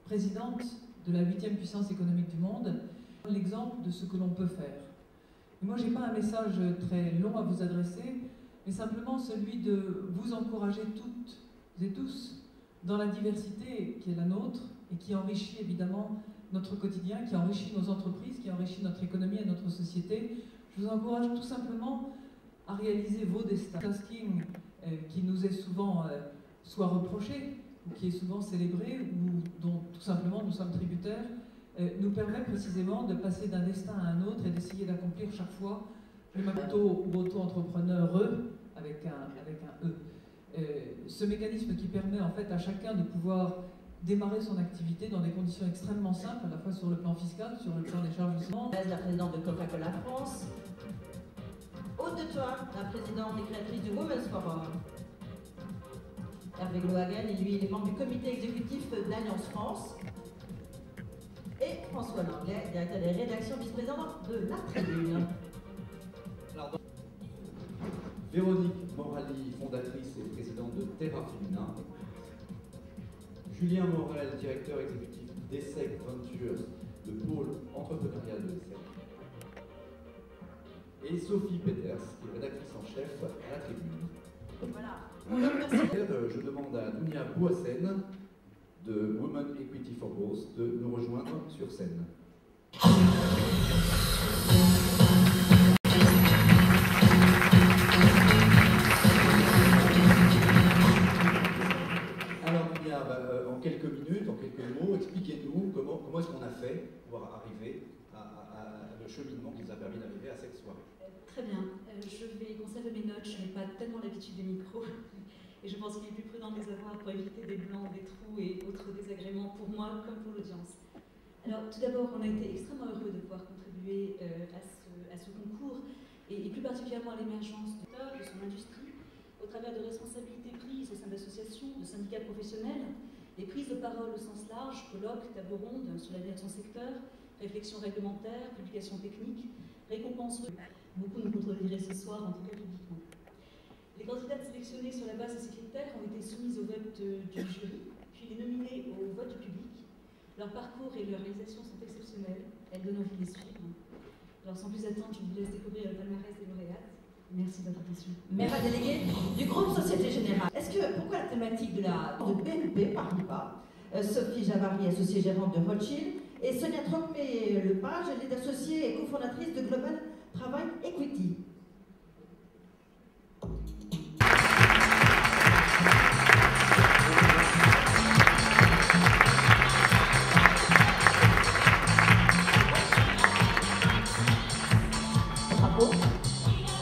présidente de la 8e puissance économique du monde, l'exemple de ce que l'on peut faire. Et moi, je n'ai pas un message très long à vous adresser, mais simplement celui de vous encourager toutes et tous dans la diversité qui est la nôtre et qui enrichit évidemment notre quotidien, qui enrichit nos entreprises, qui enrichit notre économie et notre société. Je vous encourage tout simplement à réaliser vos destins. Le tasking qui nous est souvent soit reproché, ou qui est souvent célébré, ou dont tout simplement nous sommes tributaires, nous permet précisément de passer d'un destin à un autre et d'essayer d'accomplir chaque fois, je m'appelle auto-entrepreneur avec un E. Ce mécanisme qui permet en fait à chacun de pouvoir démarrer son activité dans des conditions extrêmement simples, à la fois sur le plan fiscal, sur le plan des charges de séance. La présidente de Coca-Cola France. Aude de toi, la présidente et créatrice du Women's Forum. Hervé Glohagen, et lui, il est membre du comité exécutif d'Alliance France. Et François Langlais, directeur des rédactions, vice-président de La Tribune. Véronique Morali, fondatrice et présidente de Terra Féminin. Julien Morel, directeur exécutif d'ESSEC Ventures, le pôle entrepreneurial de l'ESSEC. Et Sophie Peters, qui est rédactrice en chef à La Tribune. Voilà. Je demande à Dunia Bouassen de Women Equity for Growth de nous rejoindre sur scène. Alors Dunia, en quelques minutes, en quelques mots, expliquez-nous comment est-ce qu'on a fait pour arriver à le cheminement qui nous a permis d'arriver à cette soirée. Très bien. Je vais conserver mes notes. Je n'ai pas tellement l'habitude des micros. Et je pense qu'il est plus prudent de les avoir pour éviter des blancs, des trous et autres désagréments pour moi comme pour l'audience. Alors, tout d'abord, on a été extrêmement heureux de pouvoir contribuer à ce concours et plus particulièrement à l'émergence de son industrie au travers de responsabilités prises au sein d'associations, de syndicats professionnels, des prises de parole au sens large, colloques, tables rondes sur l'avenir de son secteur, réflexions réglementaires, publications techniques, récompenses. Beaucoup nous contrediraient ce soir, en tout cas publiquement. Les candidates sélectionnées sur la base de ces critères ont été soumises au vote du jury, puis les nominées au vote du public. Leur parcours et leur réalisation sont exceptionnelles. Elles donnent envie de les suivre. Alors sans plus attendre, je vous laisse découvrir le palmarès des lauréates. Merci de votre attention. Maire déléguée du groupe Société Générale. Pourquoi la thématique de BNP Paribas, Sophie Javary, associée gérante de Rothschild, et Sonia Trocmé-Lepage, elle est associée et cofondatrice de Global Travail Equity. Bravo.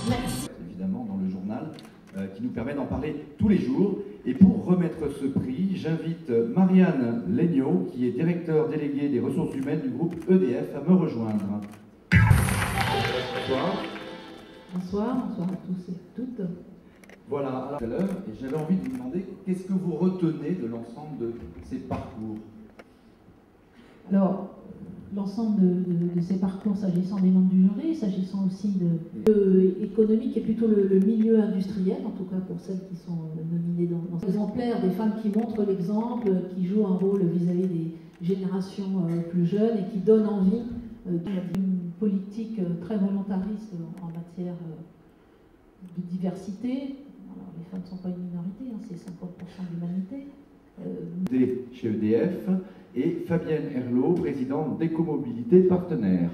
Merci. Évidemment, dans le journal, qui nous permet d'en parler tous les jours. Et pour remettre ce prix, j'invite Marianne Legnaud, qui est directeur délégué des ressources humaines du groupe EDF, à me rejoindre. Bonsoir. Bonsoir, bonsoir à tous et à toutes. Voilà, alors, tout à l'heure, et j'avais envie de vous demander qu'est-ce que vous retenez de l'ensemble de ces parcours? Alors, l'ensemble de ces parcours, s'agissant des membres du jury, s'agissant aussi de économique et plutôt le milieu industriel, en tout cas pour celles qui sont nominées dans ces exemplaires, des femmes qui montrent l'exemple, qui jouent un rôle vis-à-vis des générations plus jeunes et qui donnent envie d'une politique très volontariste en matière de diversité. Alors, les femmes ne sont pas une minorité, hein, c'est 50% de l'humanité. Chez EDF, et Fabienne Herlot, présidente d'Écomobilité Partenaire.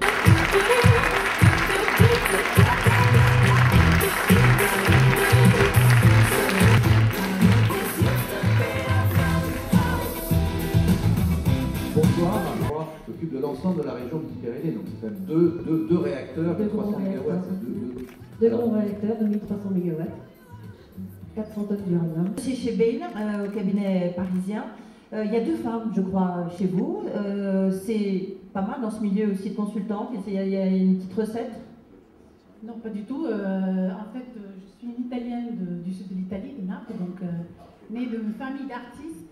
Bonsoir, moi je m'occupe de l'ensemble de la région Midi-Pyrénées, donc c'est quand même deux réacteurs de 300 MW. Deux grands réacteurs de 1300 MW, 400 tonnes d'uranium. Je suis chez Bain, au cabinet parisien. Il y a deux femmes, je crois, chez vous. C'est pas mal dans ce milieu aussi de consultante. Il y a une petite recette? Non, pas du tout. En fait, je suis une Italienne du sud de l'Italie, de Naples, donc née d'une famille d'artistes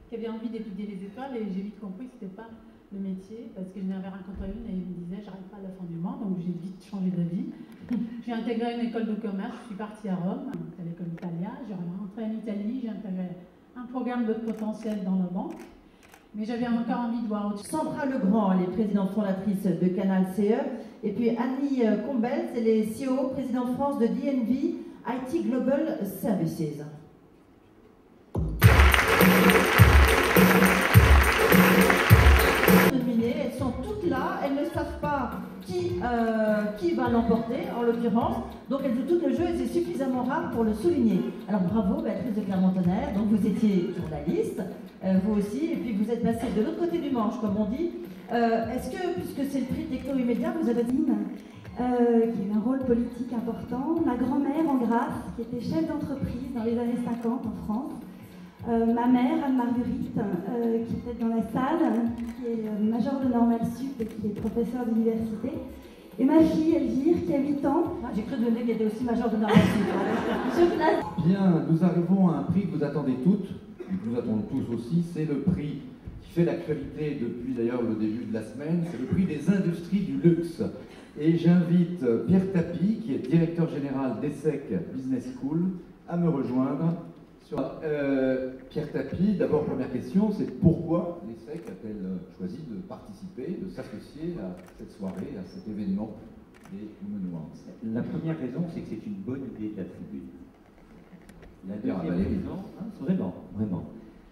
qui avaient envie d'étudier les étoiles, et j'ai vite compris que ce n'était pas le métier, parce que je n'avais rencontré une et elle me disait j'arrive pas à la fin du mois, donc j'ai vite changé d'avis. J'ai intégré une école de commerce, je suis partie à Rome, à l'école Italia, j'ai rentré en Italie, j'ai intégré un programme de potentiel dans la banque. Mais j'avais encore envie de voir autre chose. Sandra Legrand, elle est présidente fondatrice de Canal CE. Et puis Annie Combel, elle est CEO, présidente France de DNV IT Global Services. Elles sont toutes là, elles ne savent pas qui va l'emporter en l'occurrence, donc elles jouent tout le jeu et c'est suffisamment rare pour le souligner. Alors bravo Béatrice de Clermont-Tonnerre, donc vous étiez journaliste, vous aussi, et puis vous êtes passée de l'autre côté du manche comme on dit. Est-ce que, puisque c'est le prix Techno-Immédiat, vous avez dit qui a eu un rôle politique important, ma grand-mère en Grasse, qui était chef d'entreprise dans les années 50 en France, ma mère, Anne-Marguerite, qui était dans la salle, qui est majeure de Normal Sup et qui est professeure d'université. Et ma fille, Elvire, qui a 8 ans. Ah, j'ai cru donner qu'elle était aussi majeure de Normal Sup. Bien, nous arrivons à un prix que vous attendez toutes, et que nous attendons tous aussi, c'est le prix qui fait l'actualité depuis d'ailleurs le début de la semaine, c'est le prix des industries du luxe. Et j'invite Pierre Tapie, qui est directeur général d'ESSEC Business School, à me rejoindre. Pierre Tapie, d'abord première question, c'est pourquoi l'ESSEC a-t-elle choisi de participer, de s'associer à cette soirée, à cet événement des Menouans? La première raison, c'est que c'est une bonne idée de la tribune. La deuxième raison, vraiment.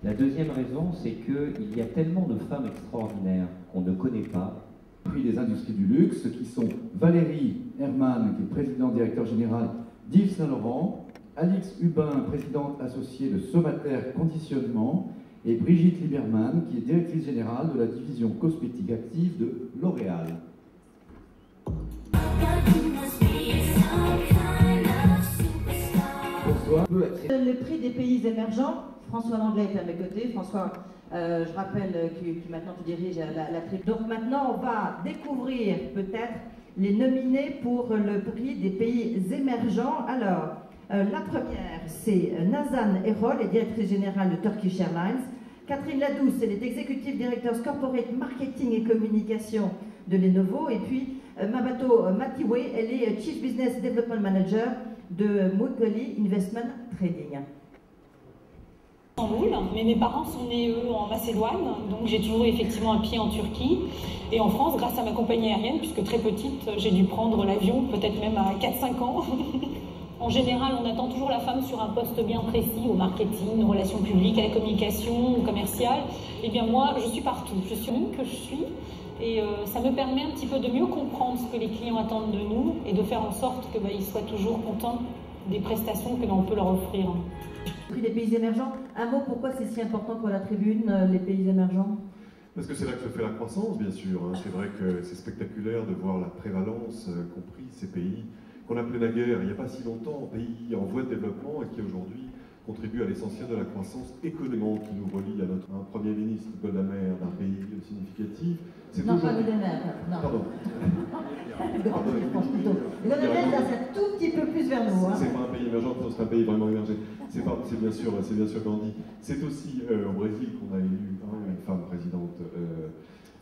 La deuxième raison, c'est qu'il y a tellement de femmes extraordinaires qu'on ne connaît pas. Prix des industries du luxe, qui sont Valérie Hermann, qui est présidente directeur général d'Yves Saint-Laurent, Alix Hubin, présidente associée de Somataire Conditionnement, et Brigitte Lieberman, qui est directrice générale de la division cosmétique active de L'Oréal. Bonsoir. Le prix des pays émergents, François Langlais est à mes côtés. François, je rappelle qui maintenant tu diriges la tribune. Donc maintenant, on va découvrir peut-être les nominés pour le prix des pays émergents. Alors, la première, c'est Nazan Erol, est directrice générale de Turkish Airlines. Catherine Ladouce, elle est executive director corporate marketing et communication de Lenovo. Et puis Mabato Matiwe, elle est chief business development manager de Mugoli Investment Trading. Istanbul, mais mes parents sont nés eux en Macédoine, donc j'ai toujours effectivement un pied en Turquie et en France grâce à ma compagnie aérienne, puisque très petite j'ai dû prendre l'avion peut-être même à 4-5 ans. En général, on attend toujours la femme sur un poste bien précis, au marketing, aux relations publiques, à la communication, au commercial. Eh bien moi, je suis partout, je suis que je suis, et ça me permet un petit peu de mieux comprendre ce que les clients attendent de nous et de faire en sorte qu'ils soient toujours contents des prestations que l'on peut leur offrir. Prix des pays émergents, un mot, pourquoi c'est si important pour la tribune, les pays émergents? Parce que c'est là que se fait la croissance, bien sûr. C'est vrai que c'est spectaculaire de voir la prévalence qu'ont pris ces pays qu'on appelait naguère, il n'y a pas si longtemps, pays en voie de développement et qui aujourd'hui contribuent à l'essentiel de la croissance économique qui nous relie à notre Premier ministre Golda Meir d'un pays significatif. Non, pas Golda Meir, non. Pardon. Golda Meir, c'est un tout petit peu plus vers nous. C'est pas un pays émergent, c'est un pays vraiment émergé. C'est bien sûr Gandhi. C'est aussi au Brésil qu'on a élu une femme présidente.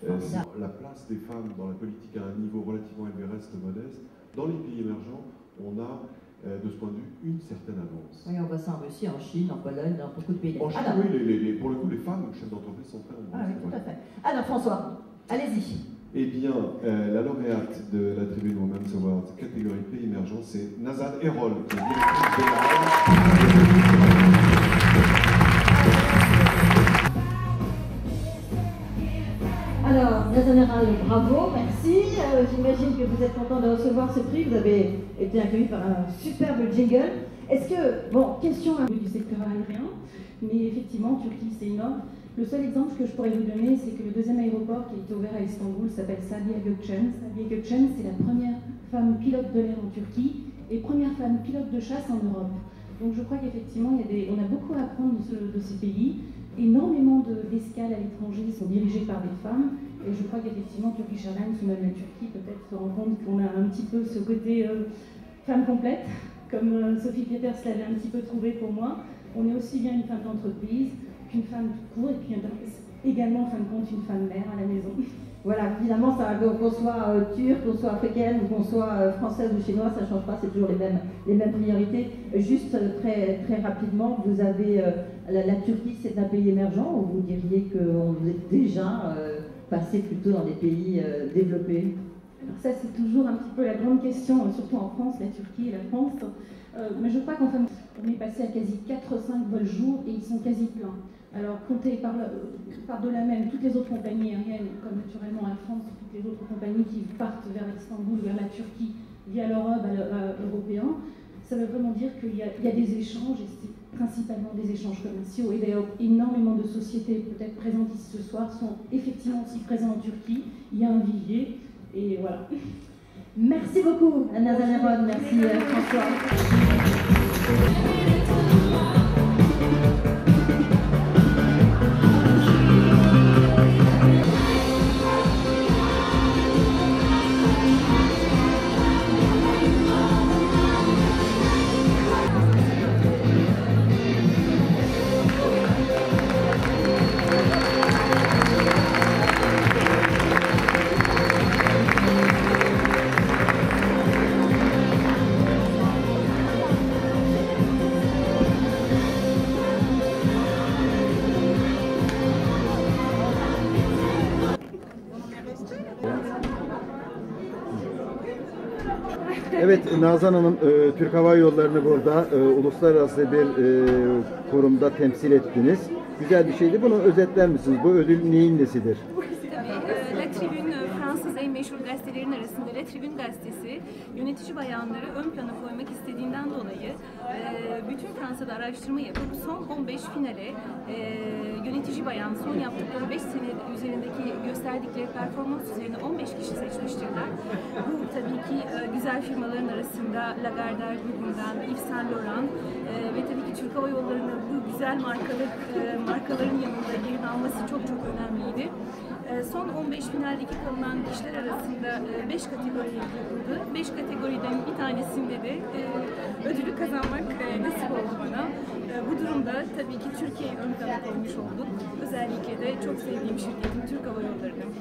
La place des femmes dans la politique à un niveau relativement élevé reste modeste. Dans les pays émergents, on a, de ce point de vue, une certaine avance. Oui, on voit ça en Russie, en Chine, en Pologne, dans beaucoup de pays. En Chine, oui, pour le coup, les femmes chefs d'entreprise sont très nombreuses. Ah oui, tout à fait. Alors, François, allez-y. Eh bien, la lauréate de la Tribune Women's Awards, catégorie pays émergents, c'est Nazan Erol, qui est directrice générale. Alors, Nazan Erol, bravo, merci. J'imagine que vous êtes content de recevoir ce prix. Vous avez été accueilli par un superbe jingle. Est-ce que, bon, question du secteur aérien, mais effectivement, Turquie, c'est énorme. Le seul exemple que je pourrais vous donner, c'est que le deuxième aéroport qui a été ouvert à Istanbul s'appelle Sabiha Gökçen. Sabiha Gökçen, c'est la première femme pilote de l'air en Turquie et première femme pilote de chasse en Europe. Donc je crois qu'effectivement, on a beaucoup à apprendre de ces pays. Énormément d'escales à l'étranger sont dirigées par des femmes. Et je crois qu'effectivement, Turkish Airlines ou même la Turquie peut-être se rend compte qu'on a un petit peu ce côté femme complète, comme Sophie Peters l'avait un petit peu trouvé pour moi. On est aussi bien une femme d'entreprise qu'une femme tout court et puis également en fin de compte une femme mère à la maison. Voilà, finalement, qu'on soit turc, qu'on soit africaine, qu'on soit française ou chinoise, ça ne change pas, c'est toujours les mêmes priorités. Juste très rapidement, vous avez la Turquie, c'est un pays émergent, ou vous diriez que vous êtes déjà passé plutôt dans des pays développés? Alors ça, c'est toujours un petit peu la grande question, surtout en France, la Turquie et la France. Mais je crois qu'en fait, on est passé à quasi 4-5 vols jour et ils sont quasi pleins. Alors, comptez par-delà même toutes les autres compagnies aériennes, comme naturellement Air France, toutes les autres compagnies qui partent vers Istanbul, vers la Turquie, via l'Europe européen, ça veut vraiment dire qu'il y a des échanges, et c'est principalement des échanges commerciaux. Et d'ailleurs, énormément de sociétés, peut-être présentes ici ce soir, sont effectivement aussi présentes en Turquie. Il y a un vivier, et voilà. Merci beaucoup, Anna Zaneron. Merci, François. Evet, Nazan Hanım, Türk Hava Yolları'nı burada uluslararası bir kurumda temsil ettiniz. Güzel bir şeydi. Bunu özetler misiniz? Bu ödül neyin nesidir? La Tribune, Fransız en meşhur gazetelerin arasında La Tribune gazetesi yönetici bayanları ön plana koymak istediğinden dolayı bütün Fransa'da araştırma yapıp son 15 finale yönetici bayan son yaptıkları 5 sene üzerindeki gösterdikleri performans üzerine 15 kişi seçmiştirler. Bu tabii ki güzel firmaların arasında Lagardère grubundan Yves Saint Laurent ve tabii ki Türk Hava Yolları'nın bu güzel markaların yanında yerini alması çok önemliydi. Son 15 finaldeki kalınan kişiler arasında 5 kategori yapıldı. 5 kategoriden bir tanesinde de ödülü kazanmak nasip oldu bana. Bu durumda tabii ki Türkiye'yi ön plana koymuş olduk. Özellikle de çok sevdiğim şirketim Türk Hava Yolları'nın.